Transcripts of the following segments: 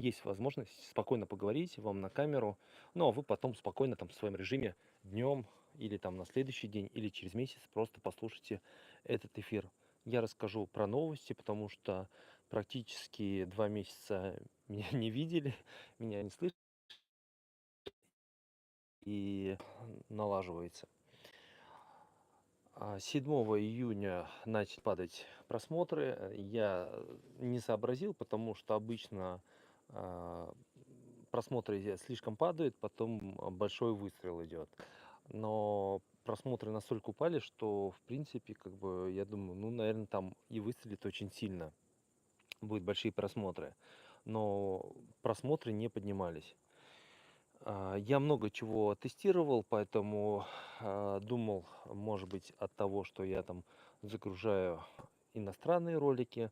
есть возможность спокойно поговорить вам на камеру, ну а вы потом спокойно там в своем режиме днем или там на следующий день или через месяц просто послушайте этот эфир. Я расскажу про новости, потому что практически 2 месяца меня не видели, меня не слышали и налаживается. 7 июня начали падать просмотры. Я не сообразил, потому что обычно а, просмотры слишком падают, потом большой выстрел идет. Но просмотры настолько упали, что, в принципе, как бы, я думаю, ну, наверное, там и выстрелит очень сильно. Будут большие просмотры. Но просмотры не поднимались. Я много чего тестировал, поэтому думал, может быть, от того, что я там загружаю иностранные ролики,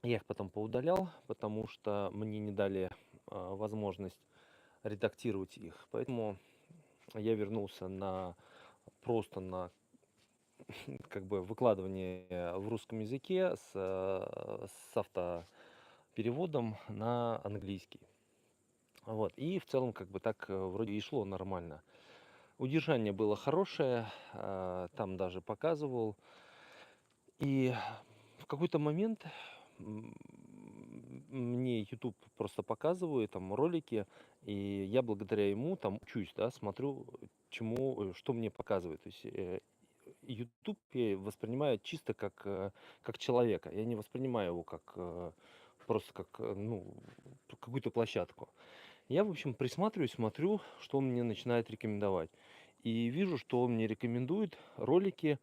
я их потом поудалял, потому что мне не дали возможность редактировать их. Поэтому я вернулся просто на как бы выкладывание в русском языке с автопереводом на английский. Вот. И в целом как бы так вроде и шло нормально. Удержание было хорошее, там даже показывал. И в какой-то момент м, мне YouTube просто показывает там ролики, и я благодаря ему там учусь, да, смотрю, что мне показывает. То есть YouTube я воспринимаю чисто как человека. Я не воспринимаю его просто как ну, какую-то площадку. Я, в общем, присматриваюсь, смотрю, что он мне начинает рекомендовать. И вижу, что он мне рекомендует ролики,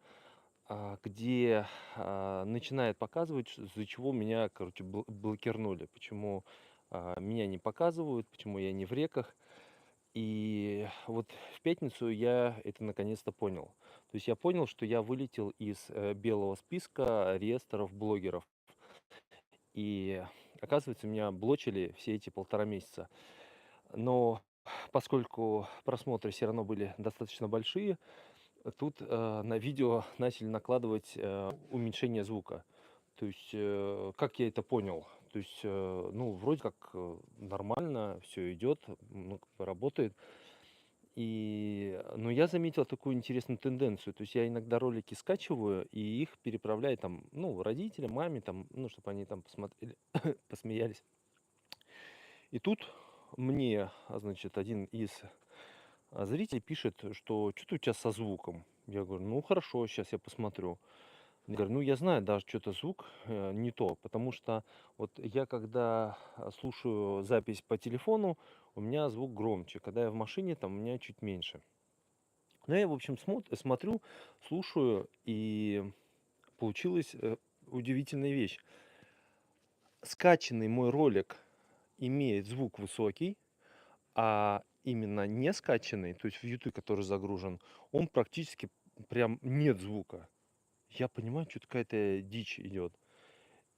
где начинает показывать, из-за чего меня, короче, блокирнули, почему меня не показывают, почему я не в реках. И вот в пятницу я это наконец-то понял. То есть я понял, что я вылетел из белого списка реестров блогеров. И оказывается, меня блочили все эти 1,5 месяца. Но поскольку просмотры все равно были достаточно большие, тут на видео начали накладывать уменьшение звука. То есть, как я это понял? То есть, ну, вроде как нормально, все идет, ну, как бы работает. Но я заметил такую интересную тенденцию. То есть я иногда ролики скачиваю и их переправляю там, ну, родителям, маме, там, ну, чтобы они там посмотрели, посмеялись. И тут мне, значит, один из зрителей пишет, что что-то у тебя со звуком. Я говорю, ну хорошо, сейчас я посмотрю. Я говорю, ну я знаю, даже что-то звук не то, потому что вот я когда слушаю запись по телефону, у меня звук громче, когда я в машине, там у меня чуть меньше. Ну я, в общем, смотрю, слушаю, и получилась удивительная вещь. Скачанный мой ролик имеет звук высокий, а именно не скачанный, то есть в YouTube, который загружен, он практически прям нет звука. Я понимаю, что-то какая-то дичь идет.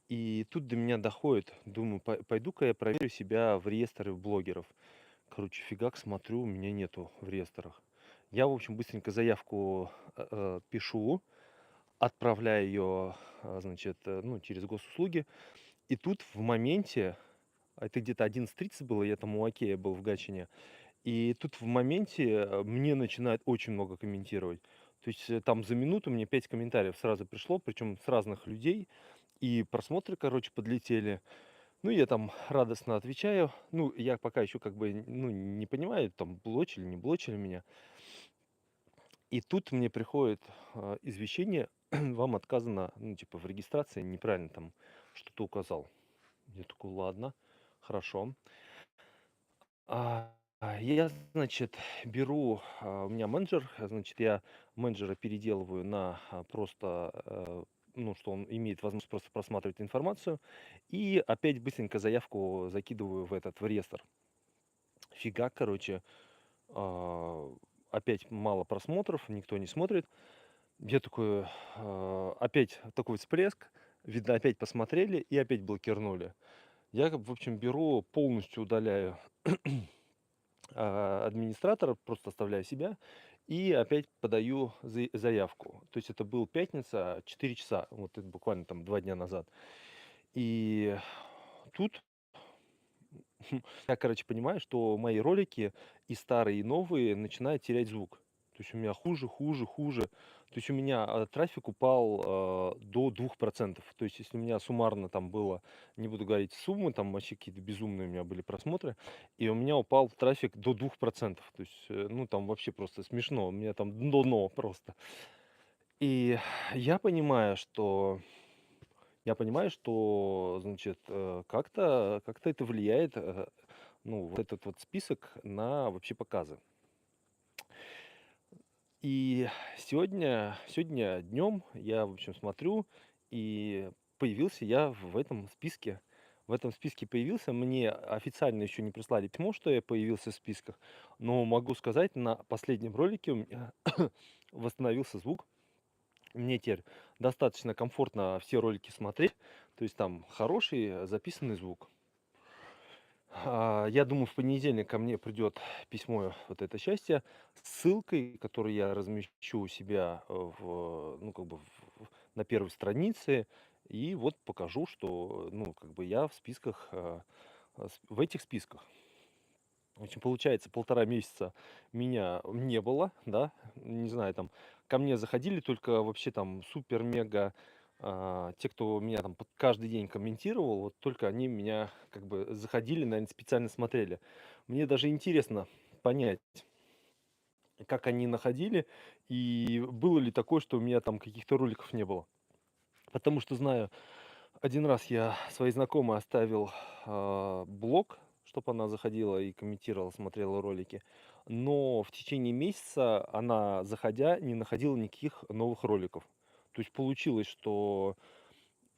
И тут до меня доходит, думаю, пойду-ка я проверю себя в реестре блогеров. Короче, фигак, смотрю, у меня нету в реестрах. Я, в общем, быстренько заявку пишу, отправляю ее, значит, ну, через госуслуги. И тут в моменте, это где-то 11:30 было, я там у Окея был в Гатчине, и тут в моменте мне начинает очень много комментировать. То есть там за минуту мне 5 комментариев сразу пришло, причем с разных людей. И просмотры, короче, подлетели. Ну, я там радостно отвечаю. Ну, я пока еще как бы ну, не понимаю, там блочили, не блочили меня. И тут мне приходит извещение, вам отказано, ну, типа, в регистрации, неправильно там что-то указал. Я такой, ладно, хорошо. Я, значит, беру, у меня менеджер, значит, я менеджера переделываю на просто, ну, что он имеет возможность просто просматривать информацию, и опять быстренько заявку закидываю в реестр. Фига, короче, а, опять мало просмотров, никто не смотрит. Я такой, опять такой всплеск, видно, опять посмотрели и опять блокирнули. Я, в общем, беру, полностью удаляю администратора, просто оставляю себя и опять подаю заявку. То есть это был пятница, 4 часа, вот это буквально там 2 дня назад. И тут я, короче, понимаю, что мои ролики и старые, и новые начинают терять звук. То есть у меня хуже, хуже, хуже. То есть у меня трафик упал до 2%. То есть если у меня суммарно там было, не буду говорить суммы, там вообще какие-то безумные у меня были просмотры, и у меня упал трафик до 2%. То есть, ну там вообще просто смешно, у меня там дно просто. И я понимаю, что значит, как-то это влияет, ну, вот этот вот список на вообще показы. И сегодня днем я, в общем, смотрю, и появился я в этом списке. В этом списке появился. Мне официально еще не прислали письмо, что я появился в списках, но могу сказать, на последнем ролике у меня восстановился звук. Мне теперь достаточно комфортно все ролики смотреть, то есть там хороший записанный звук. Я думаю, в понедельник ко мне придет письмо, вот это счастье, с ссылкой, которую я размещу у себя ну, как бы на первой странице, и вот покажу, что, ну, как бы я в списках, в этих списках. В общем, получается, 1,5 месяца меня не было, да, не знаю, там, ко мне заходили только вообще там супер-мега, те, кто меня там каждый день комментировал, вот только они меня как бы заходили, наверное, специально смотрели. Мне даже интересно понять, как они находили, и было ли такое, что у меня там каких-то роликов не было. Потому что знаю, один раз я своей знакомой оставил блог, чтобы она заходила и комментировала, смотрела ролики. Но в течение месяца она, заходя, не находила никаких новых роликов. То есть получилось, что,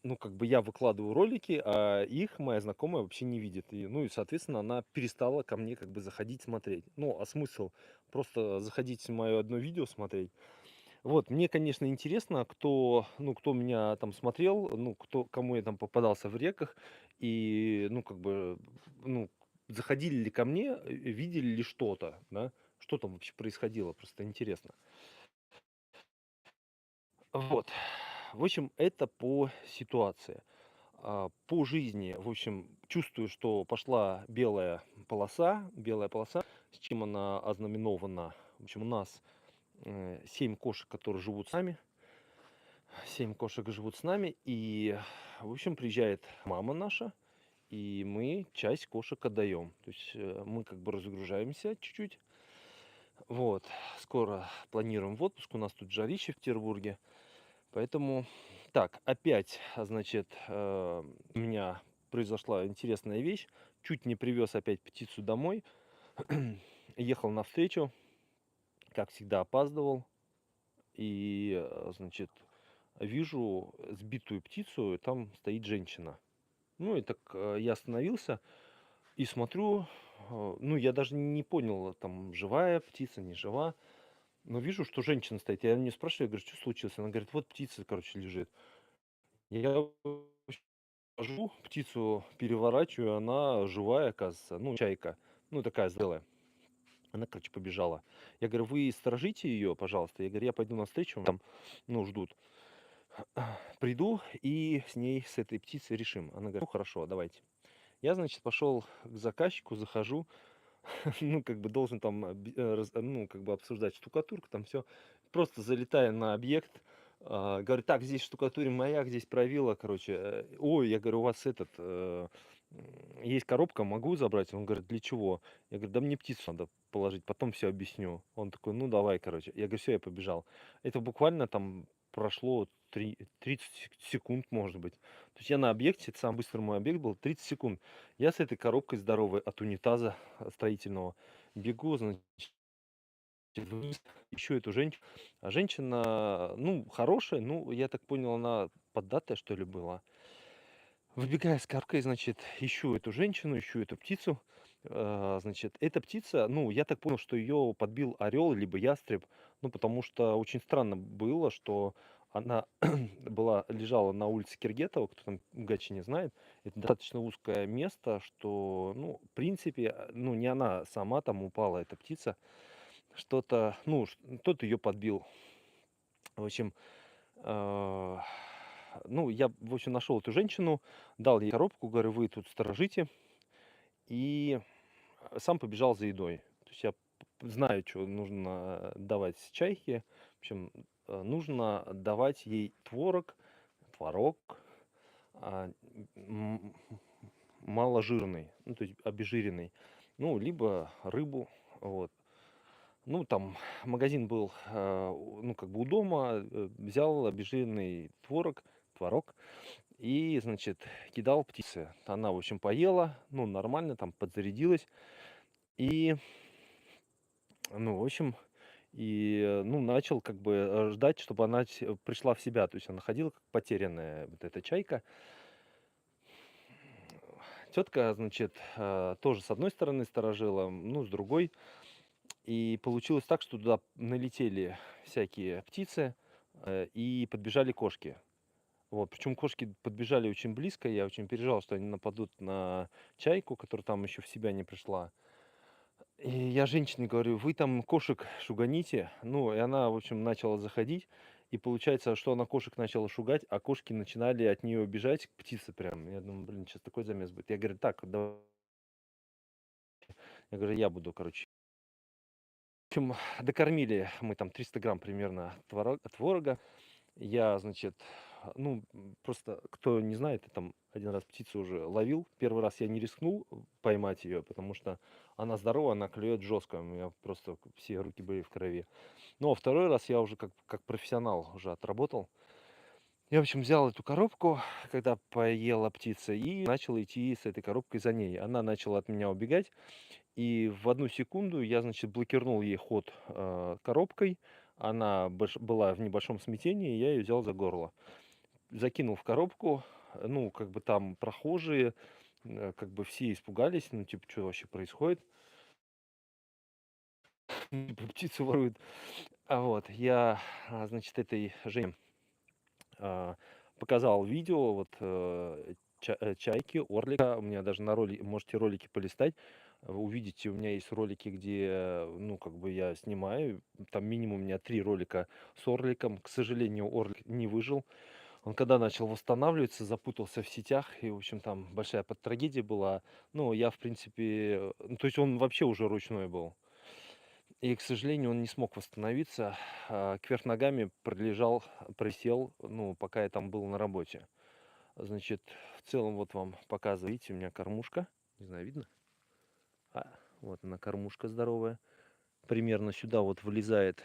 ну, как бы я выкладываю ролики, а их моя знакомая вообще не видит. И, ну, и, соответственно, она перестала ко мне как бы заходить, смотреть. Ну, а смысл? Просто заходить в мое одно видео смотреть. Вот, мне, конечно, интересно, кто меня там смотрел, ну, кому я там попадался в реках, и, ну, как бы, ну, заходили ли ко мне, видели ли что-то, да, что там вообще происходило, просто интересно. Вот, в общем, это по ситуации. По жизни, в общем, чувствую, что пошла белая полоса, с чем она ознаменована. В общем, у нас 7 кошек, которые живут с нами. 7 кошек живут с нами, и, в общем, приезжает мама наша, и мы часть кошек отдаем. То есть мы как бы разгружаемся чуть-чуть. Вот, скоро планируем в отпуск, у нас тут жарище в Петербурге. Поэтому, так, опять, значит, у меня произошла интересная вещь. Чуть не привез опять птицу домой. Ехал навстречу, как всегда опаздывал. И, значит, вижу сбитую птицу, и там стоит женщина. Ну и так я остановился и смотрю, ну я даже не понял, там живая птица, не жива. Но вижу, что женщина стоит. Я не спрашиваю, я говорю, что случилось? Она говорит, вот птица, короче, лежит. Я хожу, птицу переворачиваю, она живая, оказывается, ну, чайка, ну, такая зрелая. Она, короче, побежала. Я говорю, вы сторожите ее, пожалуйста. Я говорю, я пойду навстречу, там, ну, ждут. Приду и с ней, с этой птицей решим. Она говорит, ну хорошо, давайте. Я, значит, пошел к заказчику, захожу, ну, как бы должен там, ну, как бы обсуждать штукатурку, там все. Просто залетая на объект, говорю, так, здесь штукатурим маяк, здесь правило, короче. Ой, я говорю, у вас есть коробка, могу забрать? Он говорит, для чего? Я говорю, да мне птицу надо положить, потом все объясню. Он такой, ну давай, короче. Я говорю, все, я побежал. Это буквально там прошло 30 секунд, может быть. То есть я на объекте, это самый быстрый мой объект был, 30 секунд. Я с этой коробкой здоровой от унитаза строительного бегу, значит, вниз, ищу эту женщину. А женщина, ну, хорошая, ну, я так понял, она поддатая, что ли, была. Выбегая с коробкой, значит, ищу эту женщину, ищу эту птицу. Значит, эта птица, ну, я так понял, что ее подбил орел либо ястреб, ну, потому что очень странно было, что она лежала на улице Киргетова, кто там в Гатчине знает, это достаточно узкое место, что, ну, в принципе, ну, не она сама там упала, эта птица, кто-то ее подбил. В общем, а, ну, я, в общем, нашел эту женщину, дал ей коробку, говорю, вы тут сторожите, и сам побежал за едой. То есть я знаю, что нужно давать чайке. В общем, нужно давать ей творог, а, м, маложирный, ну, то есть обезжиренный, ну, либо рыбу, вот. Ну, там магазин был, ну, как бы у дома, взял обезжиренный творог и, значит, кидал птице. Она, в общем, поела, ну, нормально, там подзарядилась. И, ну, в общем, ну, начал как бы ждать, чтобы она пришла в себя. То есть она ходила как потерянная вот эта чайка. Тетка, значит, тоже с одной стороны сторожила, ну, с другой. И получилось так, что туда налетели всякие птицы, и подбежали кошки. Вот, причем кошки подбежали очень близко, я очень переживал, что они нападут на чайку, которая там еще в себя не пришла. И я женщине говорю, вы там кошек шуганите. Ну, и она, в общем, начала заходить. И получается, что она кошек начала шугать, а кошки начинали от нее бежать, к птице прям. Я думаю, блин, сейчас такой замес будет. Я говорю, так, давай. Я говорю, я буду, короче. В общем, докормили мы там 300 грамм примерно творога. Я, значит, ну, просто, кто не знает, я там один раз птицу уже ловил. Первый раз я не рискнул поймать ее, потому что она здорова, она клюет жестко. У меня просто все руки были в крови. Ну, а второй раз я уже как профессионал уже отработал. Я, в общем, взял эту коробку, когда поела птица, и начал идти с этой коробкой за ней. Она начала от меня убегать, и в одну секунду я, значит, блокирнул ей ход коробкой. Она была в небольшом смятении, и я ее взял за горло. Закинул в коробку, ну, как бы там прохожие, как бы все испугались, ну, типа, что вообще происходит? Птицу воруют. А вот, я, значит, этой Жене а, показал видео вот чайки, орлика. У меня даже на можете ролики полистать. Вы увидите, у меня есть ролики, где, ну, как бы я снимаю. Там минимум у меня 3 ролика с орликом. К сожалению, орлик не выжил. Он когда начал восстанавливаться, запутался в сетях, и, в общем, там большая трагедия была. Ну, я, в принципе, ну, то есть он вообще уже ручной был. И, к сожалению, он не смог восстановиться. Кверх ногами пролежал, присел, ну, пока я там был на работе. Значит, в целом вот вам показываю. Видите, у меня кормушка. Не знаю, видно? Вот она, кормушка здоровая. Примерно сюда вот влезает,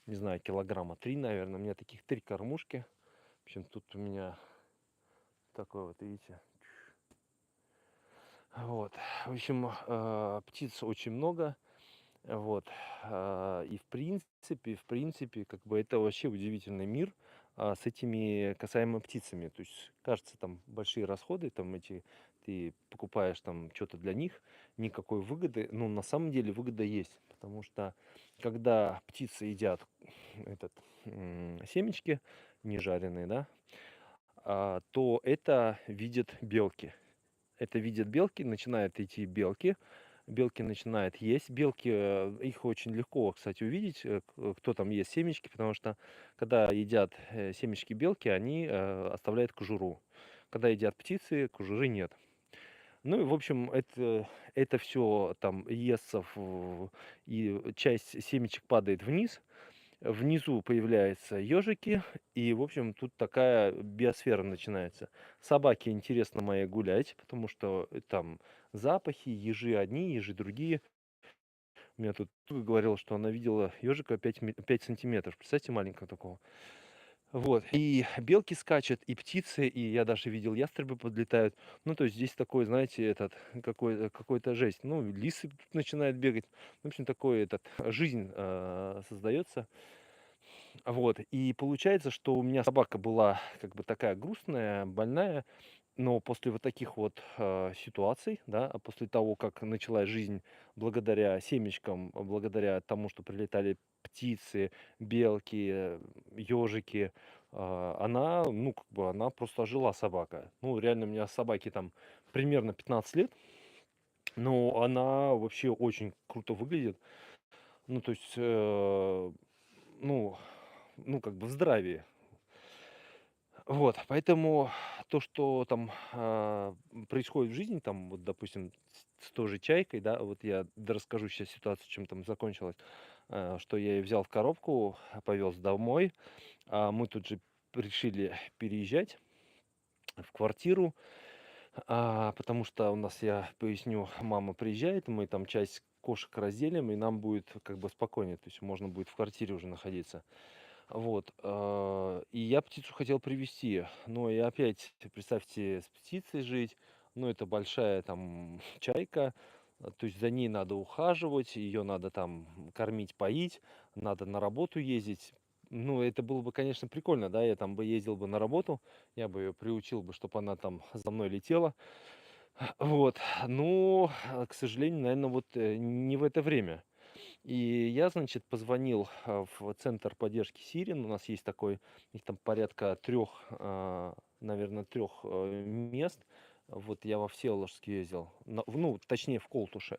не знаю, килограмма 3, наверное. У меня таких 3 кормушки. В общем, тут у меня такой вот, видите. Вот. В общем, птиц очень много. Вот. И в принципе, как бы это вообще удивительный мир с этими касаемо птицами. То есть, кажется, там большие расходы, там эти, ты покупаешь там что-то для них, никакой выгоды. Но на самом деле выгода есть. Потому что, когда птицы едят этот, семечки не жареные, да, то это видят белки. Это видят белки, начинают идти белки. Белки начинают есть. Белки, их очень легко, кстати, увидеть, кто там ест семечки, потому что когда едят семечки белки, они оставляют кожуру. Когда едят птицы, кожуры нет. Ну и, в общем, это все там естся, и часть семечек падает вниз. Внизу появляются ежики, и, в общем, тут такая биосфера начинается. Собаке интересно моей гулять, потому что там запахи, ежи одни, ежи другие. У меня тут подруга говорила, что она видела ежика 5 сантиметров. Представьте, маленького такого. Вот. И белки скачут, и птицы, и я даже видел, ястребы подлетают. Ну, то есть здесь такой, знаете, какой-то жесть. Ну, лисы тут начинают бегать. В общем, такой жизнь создается. Вот, и получается, что у меня собака была как бы такая грустная, больная, но после вот таких вот ситуаций, да, после того, как началась жизнь благодаря семечкам, благодаря тому, что прилетали птицы, белки, ежики, она, ну, как бы, она просто ожила собака. Ну, реально, у меня собаке там примерно 15 лет, но она вообще очень круто выглядит. Ну, то есть, ну, как бы в здравии. Вот, поэтому то, что там происходит в жизни, там, вот, допустим, с той же чайкой, да, вот я расскажу сейчас ситуацию, чем там закончилось, что я ее взял в коробку, повез домой, мы тут же решили переезжать в квартиру, потому что у нас, я поясню, мама приезжает, мы там часть кошек разделим, и нам будет как бы спокойнее, то есть можно будет в квартире уже находиться. Вот, и я птицу хотел привезти, но и опять, представьте, с птицей жить, ну, это большая там чайка, то есть за ней надо ухаживать, ее надо там кормить, поить, надо на работу ездить. Ну, это было бы, конечно, прикольно, да, я там бы ездил бы на работу, я бы ее приучил бы, чтобы она там за мной летела. Вот, но, к сожалению, наверное, вот не в это время. И я, значит, позвонил в центр поддержки Сирин. У нас есть такой, их там порядка трех, наверное, трех мест. Вот я во Всеволожске ездил, ну, точнее, в Колтуше.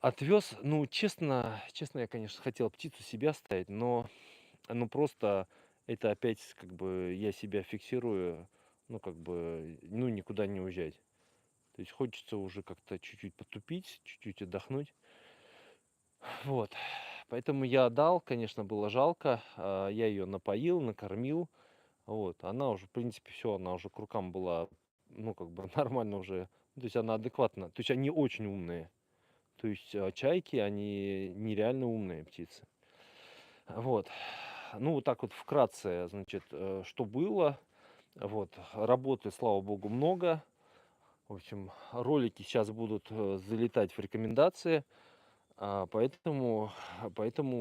Отвез, ну, честно, я, конечно, хотел птицу себе оставить, но, ну, просто это опять, как бы, я себя фиксирую, ну, как бы, ну, никуда не уезжать. То есть хочется уже как-то чуть-чуть потупить, чуть-чуть отдохнуть. Вот. Поэтому я отдал, конечно, было жалко. Я ее напоил, накормил. Вот. Она уже, в принципе, все, она уже к рукам была, ну, как бы нормально уже. То есть она адекватна. То есть они очень умные. То есть чайки, они нереально умные птицы. Вот. Ну, вот так вот вкратце, значит, что было. Вот. Работы, слава богу, много. В общем, ролики сейчас будут залетать в рекомендации. Поэтому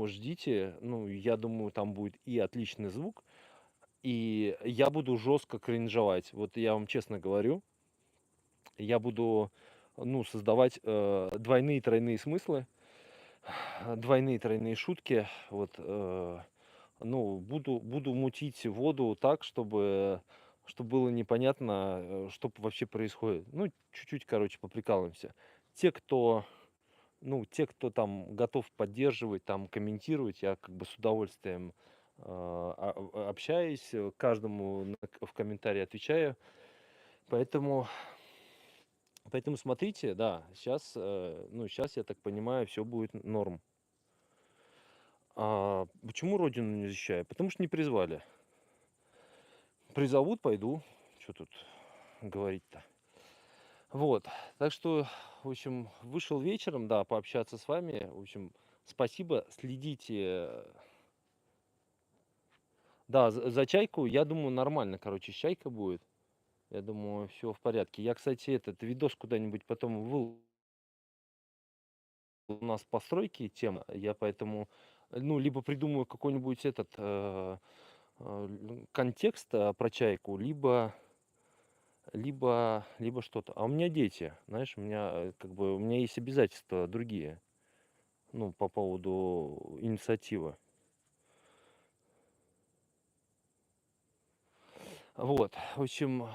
ждите. Ну, я думаю, там будет и отличный звук, и я буду жестко кринжевать. Вот я вам честно говорю, я буду, ну, создавать двойные, тройные смыслы, двойные, тройные шутки. Вот, ну, буду мутить воду так, чтобы было непонятно, что вообще происходит. Ну, чуть-чуть, короче, поприкалываемся. Те, кто те, кто там готов поддерживать, там комментировать, я как бы с удовольствием общаюсь, каждому в комментарии отвечаю. Поэтому, поэтому смотрите, да, сейчас, ну, сейчас, я так понимаю, все будет норм. Почему родину не защищаю? Потому что не призвали. Призовут, пойду. Что тут говорить-то? Вот. Так что, в общем, вышел вечером, да, пообщаться с вами. В общем, спасибо. Следите. Да, за чайку, я думаю, нормально, короче, с чайкой будет. Я думаю, все в порядке. Я, кстати, этот видос куда-нибудь потом выложу. У нас постройки тема, я поэтому, ну, либо придумаю какой-нибудь этот контекст про чайку, либо что-то. А у меня дети, знаешь, у меня как бы у меня есть обязательства другие, ну, по поводу инициативы. Вот, в общем,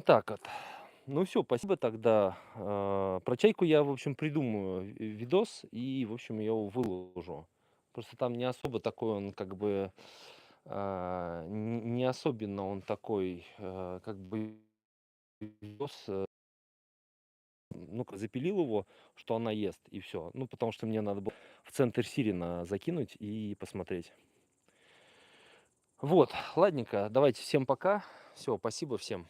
так вот. Ну все, спасибо тогда. Про чайку я, в общем, придумаю видос и, в общем, я его выложу. Просто там не особо такой он, как бы, не особенно он такой, как бы, видос, ну-ка, запилил его, что она ест, и все. Ну, потому что мне надо было в центр Сирина закинуть и посмотреть. Вот, ладненько, давайте всем пока. Все, спасибо всем.